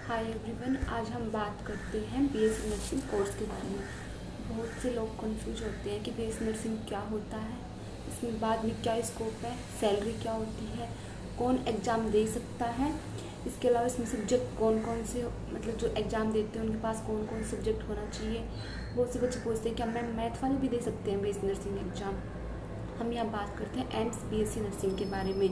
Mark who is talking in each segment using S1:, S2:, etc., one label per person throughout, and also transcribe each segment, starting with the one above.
S1: Hi everyone, आज हम बात करते हैं बीएससी नर्सिंग कोर्स के बारे में। बहुत से लोग कंफ्यूज होते हैं कि बीएससी नर्सिंग क्या होता है, इसमें बाद में क्या स्कोप है, सैलरी क्या होती है, कौन एग्ज़ाम दे सकता है, इसके अलावा इसमें सब्जेक्ट कौन कौन से, मतलब जो एग्ज़ाम देते हैं उनके पास कौन कौन सब्जेक्ट होना चाहिए। बहुत से बच्चे पूछते हैं क्या मैम मैथ वाले भी दे सकते हैं बीएससी नर्सिंग एग्ज़ाम। हम यहाँ बात करते हैं एम्स बीएससी नर्सिंग के बारे में।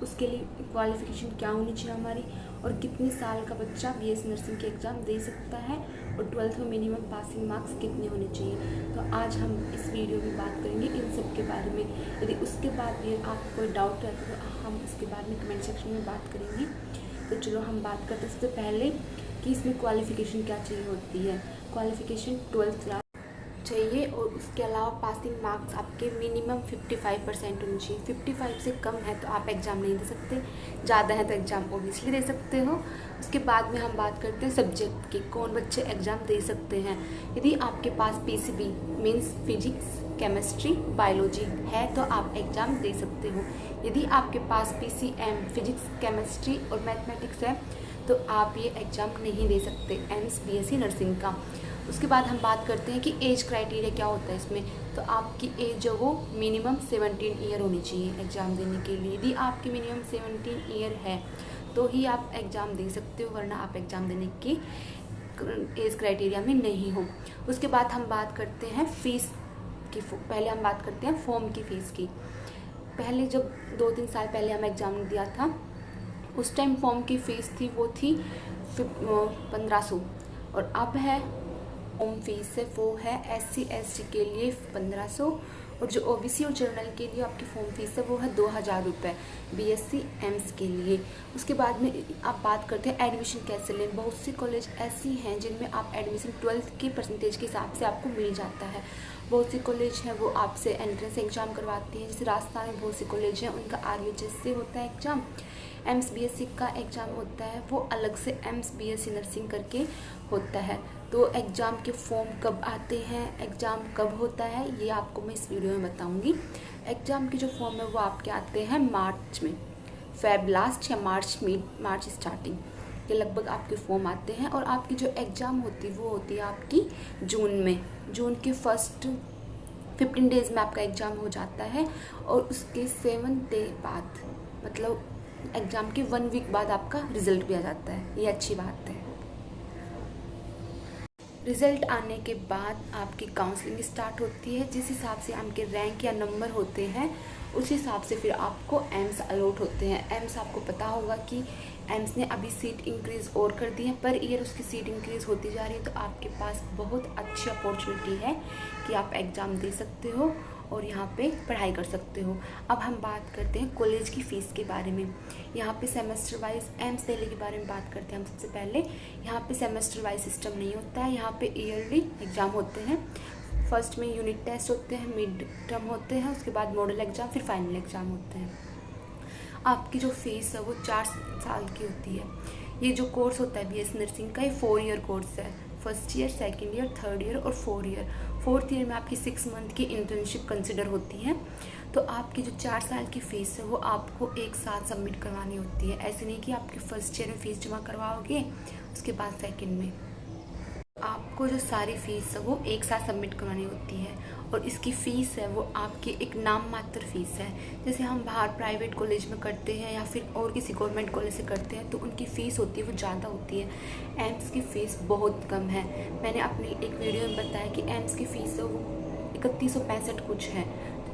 S1: उसके लिए क्वालिफ़िकेशन क्या होनी चाहिए हमारी, और कितने साल का बच्चा बीएससी नर्सिंग के एग्ज़ाम दे सकता है, और 12th में मिनिमम पासिंग मार्क्स कितने होने चाहिए। तो आज हम इस वीडियो में बात करेंगे इन सब के बारे में। यदि उसके बाद भी आपको कोई डाउट है तो हम उसके बारे में कमेंट सेक्शन में बात करेंगे। तो चलो हम बात करते हैं सबसे पहले कि इसमें क्वालिफ़िकेशन क्या चाहिए होती है। क्वालिफ़िकेशन 12th क्लास चाहिए, और उसके अलावा पासिंग मार्क्स आपके मिनिमम 55% होनी चाहिए। 55 से कम है तो आप एग्ज़ाम नहीं दे सकते, ज़्यादा है तो एग्ज़ाम ओबियसली दे सकते हो। उसके बाद में हम बात करते हैं सब्जेक्ट की, कौन बच्चे एग्ज़ाम दे सकते हैं। यदि आपके पास PCB means physics, chemistry, biology है तो आप एग्ज़ाम दे सकते हो। यदि आपके पास पीसीएम फिजिक्स, केमिस्ट्री और मैथमेटिक्स है तो आप ये एग्ज़ाम नहीं दे सकते एम्स बीएससी नर्सिंग का। उसके बाद हम बात करते हैं कि एज क्राइटेरिया क्या होता है इसमें। तो आपकी एज जो वो मिनिमम 17 ईयर होनी चाहिए एग्ज़ाम देने के लिए। यदि आपकी मिनिमम 17 ईयर है तो ही आप एग्ज़ाम दे सकते हो, वरना आप एग्ज़ाम देने की एज क्राइटेरिया में नहीं हो। उसके बाद हम बात करते हैं फ़ीस की। पहले हम बात करते हैं फॉर्म की फ़ीस की। पहले जब 2-3 साल पहले हम एग्ज़ाम दिया था उस टाइम फॉर्म की फ़ीस थी वो थी 1500, और अब है फॉर्म फीस है वो है SC ST के लिए 1500, और जो OBC और जनरल के लिए आपकी फॉर्म फीस है वो है 2000 रुपये BSc एम्स के लिए। उसके बाद में आप बात करते हैं एडमिशन कैसे लें। बहुत सी कॉलेज ऐसी हैं जिनमें आप एडमिशन 12th के परसेंटेज के हिसाब से आपको मिल जाता है। बहुत सी कॉलेज हैं वो आपसे एंट्रेंस एग्ज़ाम करवाती हैं, जैसे राजस्थान में बहुत सी कॉलेज हैं उनका RUHS से होता है एग्ज़ाम। एम्स BSc का एग्ज़ाम होता है वो अलग से एम्स BSc नर्सिंग करके होता है। तो एग्ज़ाम के फॉर्म कब आते हैं, एग्ज़ाम कब होता है, ये आपको मैं इस वीडियो में बताऊंगी। एग्ज़ाम के जो फॉर्म है वो आपके आते हैं मार्च में, फेब लास्ट या मार्च स्टार्टिंग के लगभग आपके फॉर्म आते हैं। और आपकी जो एग्ज़ाम होती है वो होती है आपकी जून में। जून के फर्स्ट 15 डेज़ में आपका एग्ज़ाम हो जाता है, और उसके 7 डे बाद, मतलब एग्ज़ाम के 1 वीक बाद आपका रिज़ल्ट भी आ जाता है। ये अच्छी बात है। रिज़ल्ट आने के बाद आपकी काउंसलिंग स्टार्ट होती है। जिस हिसाब से आपके रैंक या नंबर होते हैं उस हिसाब से फिर आपको एम्स अलॉट होते हैं। एम्स आपको पता होगा कि एम्स ने अभी सीट इंक्रीज़ और कर दी है, पर ईयर उसकी सीट इंक्रीज़ होती जा रही है। तो आपके पास बहुत अच्छी अपॉर्चुनिटी है कि आप एग्ज़ाम दे सकते हो और यहाँ पे पढ़ाई कर सकते हो। अब हम बात करते हैं कॉलेज की फ़ीस के बारे में। यहाँ पे सेमेस्टर वाइज एम्स दिल्ली के बारे में बात करते हैं हम सबसे पहले। यहाँ पे सेमेस्टर वाइज सिस्टम नहीं होता है, यहाँ पे ईयरली एग्ज़ाम होते हैं। फर्स्ट में यूनिट टेस्ट होते हैं, मिड टर्म होते हैं, उसके बाद मॉडल एग्ज़ाम, फिर फाइनल एग्ज़ाम होते हैं। आपकी जो फीस है वो 4 साल की होती है। ये जो कोर्स होता है BSc नर्सिंग का, ये 4 ईयर कोर्स है। First year, second year, third year और 4 ईयर। 4th ईयर में आपकी 6 मंथ की इंटर्नशिप कंसिडर होती है। तो आपकी जो 4 साल की फ़ीस है वो आपको एक साथ सबमिट करवानी होती है। ऐसे नहीं कि आपकी फर्स्ट ईयर में फ़ीस जमा करवाओगे उसके बाद सेकेंड में। आपको जो सारी फ़ीस है वो एक साथ सबमिट करवानी होती है, और इसकी फ़ीस है वो आपकी एक नाम मात्र फ़ीस है। जैसे हम बाहर प्राइवेट कॉलेज में करते हैं या फिर और किसी गवर्नमेंट कॉलेज से करते हैं तो उनकी फ़ीस होती है वो ज़्यादा होती है। एम्स की फ़ीस बहुत कम है। मैंने अपनी एक वीडियो में बताया कि एम्स की फ़ीस है वो 3165 कुछ है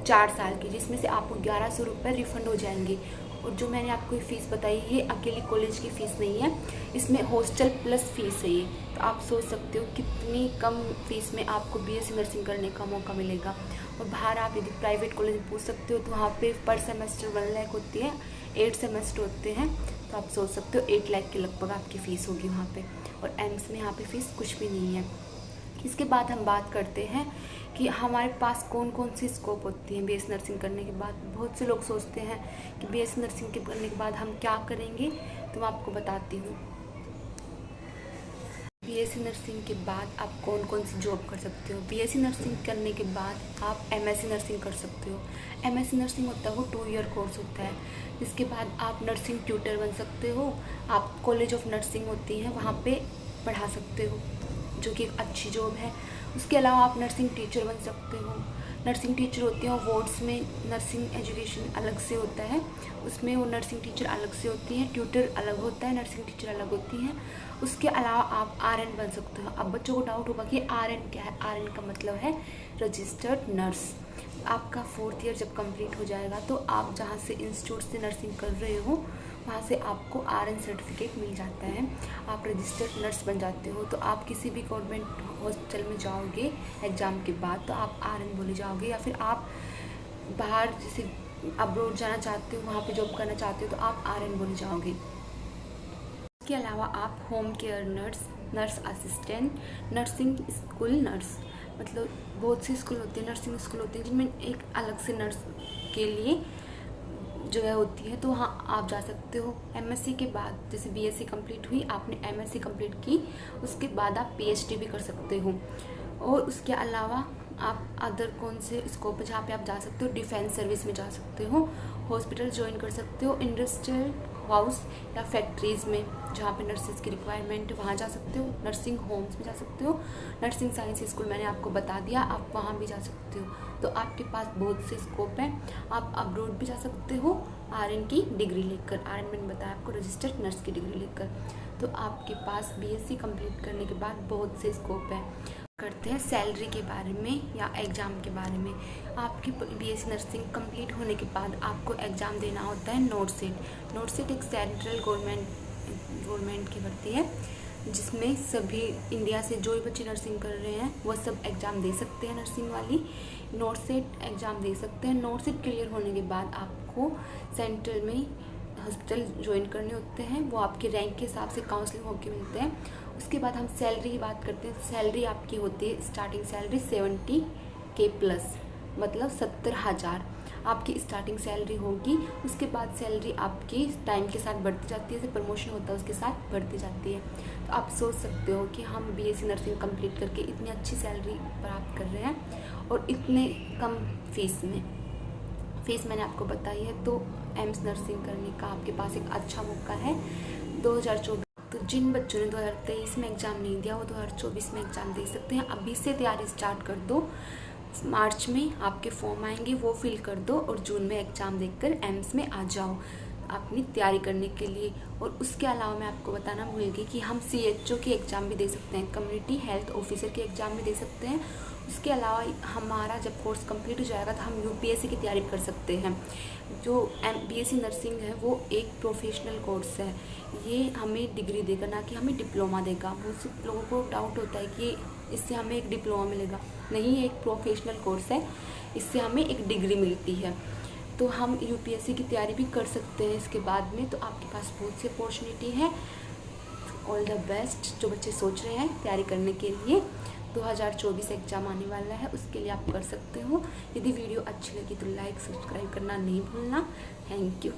S1: 4 साल की, जिसमें से आपको 1100 रुपये रिफ़ंड हो जाएंगे। और जो मैंने आपको फ़ीस बताई ये अकेली कॉलेज की फ़ीस नहीं है, इसमें हॉस्टल प्लस फ़ीस है ये। तो आप सोच सकते हो कितनी कम फ़ीस में आपको BSc नर्सिंग करने का मौका मिलेगा। और बाहर आप यदि प्राइवेट कॉलेज में पूछ सकते हो तो वहाँ पे पर सेमेस्टर 1 लाख होती है, 8 सेमेस्टर होते हैं। तो आप सोच सकते हो 8 लाख के लगभग आपकी फ़ीस होगी वहाँ पर। और एम्स में यहाँ पर फ़ीस कुछ भी नहीं है। इसके बाद हम बात करते हैं कि हमारे पास कौन कौन सी स्कोप होती है BSc नर्सिंग करने के बाद। बहुत से लोग सोचते हैं कि BSc नर्सिंग के करने के बाद हम क्या करेंगे, तो मैं आपको बताती हूँ। BSc बीएससी नर्सिंग के बाद आप कौन कौन सी जॉब कर सकते हो। बीएससी नर्सिंग करने के बाद आप एमएससी नर्सिंग कर सकते हो। एमएससी नर्सिंग होता है वो 2 ईयर कोर्स होता है। इसके बाद आप नर्सिंग ट्यूटर बन सकते हो। आप कॉलेज ऑफ नर्सिंग होती है वहाँ पे पढ़ा सकते हो, जो कि एक अच्छी जॉब है। उसके अलावा आप नर्सिंग टीचर बन सकते हो। नर्सिंग टीचर होती हैं वार्ड्स में, नर्सिंग एजुकेशन अलग से होता है, उसमें वो नर्सिंग टीचर अलग से होती हैं, ट्यूटर अलग होता है, नर्सिंग टीचर अलग होती हैं। उसके अलावा आप आरएन बन सकते हो। अब बच्चों को डाउट होगा कि आरएन क्या है। आरएन का मतलब है रजिस्टर्ड नर्स। आपका 4th ईयर जब कंप्लीट हो जाएगा तो आप जहाँ से इंस्टीट्यूट से नर्सिंग कर रहे हो वहाँ से आपको आरएन सर्टिफिकेट मिल जाता है, आप रजिस्टर्ड नर्स बन जाते हो। तो आप किसी भी गवर्नमेंट हॉस्पिटल में जाओगे एग्ज़ाम के बाद तो आप आरएन बोले जाओगे, या फिर आप बाहर जैसे अब्रॉड जाना चाहते हो, वहाँ पे जॉब करना चाहते हो तो आप आरएन बोले जाओगे। इसके अलावा आप home care nurse, nurse assistant, nursing school nurse, मतलब बहुत सी स्कूल होती है, नर्सिंग स्कूल होती है जिनमें एक अलग से नर्स के लिए जगह होती है, तो वहाँ आप जा सकते हो। एमएससी के बाद जैसे बीएससी कंप्लीट हुई, आपने एमएससी कंप्लीट की, उसके बाद आप पीएचडी भी कर सकते हो। और उसके अलावा आप अदर कौन से स्कोप है जहाँ पे आप जा सकते हो, डिफेंस सर्विस में जा सकते हो, हॉस्पिटल ज्वाइन कर सकते हो, इंडस्ट्रियल हाउस या फैक्ट्रीज़ में जहाँ पे नर्सेज की रिक्वायरमेंट है वहाँ जा सकते हो, नर्सिंग होम्स में जा सकते हो, नर्सिंग साइंस स्कूल मैंने आपको बता दिया, आप वहाँ भी जा सकते हो। तो आपके पास बहुत से स्कोप है। आप अब्रॉड भी जा सकते हो आरएन की डिग्री लेकर, आरएन मैंने बताया आपको रजिस्टर्ड नर्स की डिग्री लेकर। तो आपके पास बीएससी कंप्लीट करने के बाद बहुत से स्कोप है। करते हैं सैलरी के बारे में या एग्ज़ाम के बारे में। आपकी बीएससी नर्सिंग कंप्लीट होने के बाद आपको एग्ज़ाम देना होता है नोटसेट। नोटसेट एक सेंट्रल गवर्नमेंट की भर्ती है जिसमें सभी इंडिया से जो भी बच्चे नर्सिंग कर रहे हैं वो सब एग्ज़ाम दे सकते हैं, नर्सिंग वाली नोटसेट एग्ज़ाम दे सकते हैं। नोटसेट क्लियर होने के बाद आपको सेंट्रल में हॉस्पिटल ज्वाइन करने होते हैं, वो आपके रैंक के हिसाब से काउंसलिंग होके मिलते हैं। उसके बाद हम सैलरी की बात करते हैं। सैलरी आपकी होती है स्टार्टिंग सैलरी 70K प्लस, मतलब 70,000 आपकी स्टार्टिंग सैलरी होगी। उसके बाद सैलरी आपकी टाइम के साथ बढ़ती जाती है, जैसे प्रमोशन होता है उसके साथ बढ़ती जाती है। तो आप सोच सकते हो कि हम बीएससी नर्सिंग कंप्लीट करके इतनी अच्छी सैलरी प्राप्त कर रहे हैं और इतने कम फीस में। फीस मैंने आपको बताई है। तो एम्स नर्सिंग करने का आपके पास एक अच्छा मौका है 2024। तो जिन बच्चों ने 2023 में एग्ज़ाम नहीं दिया वो 2024 में एग्ज़ाम दे सकते हैं। अभी से तैयारी स्टार्ट कर दो, मार्च में आपके फॉर्म आएंगे वो फिल कर दो और जून में एग्ज़ाम देकर एम्स में आ जाओ अपनी तैयारी करने के लिए। और उसके अलावा मैं आपको बताना भूल गई कि हम CHO की एग्ज़ाम भी दे सकते हैं, कम्युनिटी हेल्थ ऑफिसर की एग्ज़ाम भी दे सकते हैं। उसके अलावा हमारा जब कोर्स कंप्लीट हो जाएगा तो हम UPSC की तैयारी कर सकते हैं। जो BSc नर्सिंग है वो एक प्रोफेशनल कोर्स है, ये हमें डिग्री देगा ना कि हमें डिप्लोमा देगा। बहुत लोगों को डाउट होता है कि इससे हमें एक डिप्लोमा मिलेगा, नहीं, एक प्रोफेशनल कोर्स है, इससे हमें एक डिग्री मिलती है। तो हम UPSC की तैयारी भी कर सकते हैं इसके बाद में। तो आपके पास बहुत सी अपॉर्चुनिटी है। ऑल द बेस्ट जो बच्चे सोच रहे हैं तैयारी करने के लिए। 2024 एग्ज़ाम आने वाला है, उसके लिए आप कर सकते हो। यदि वीडियो अच्छी लगी तो लाइक सब्सक्राइब करना नहीं भूलना। Thank you.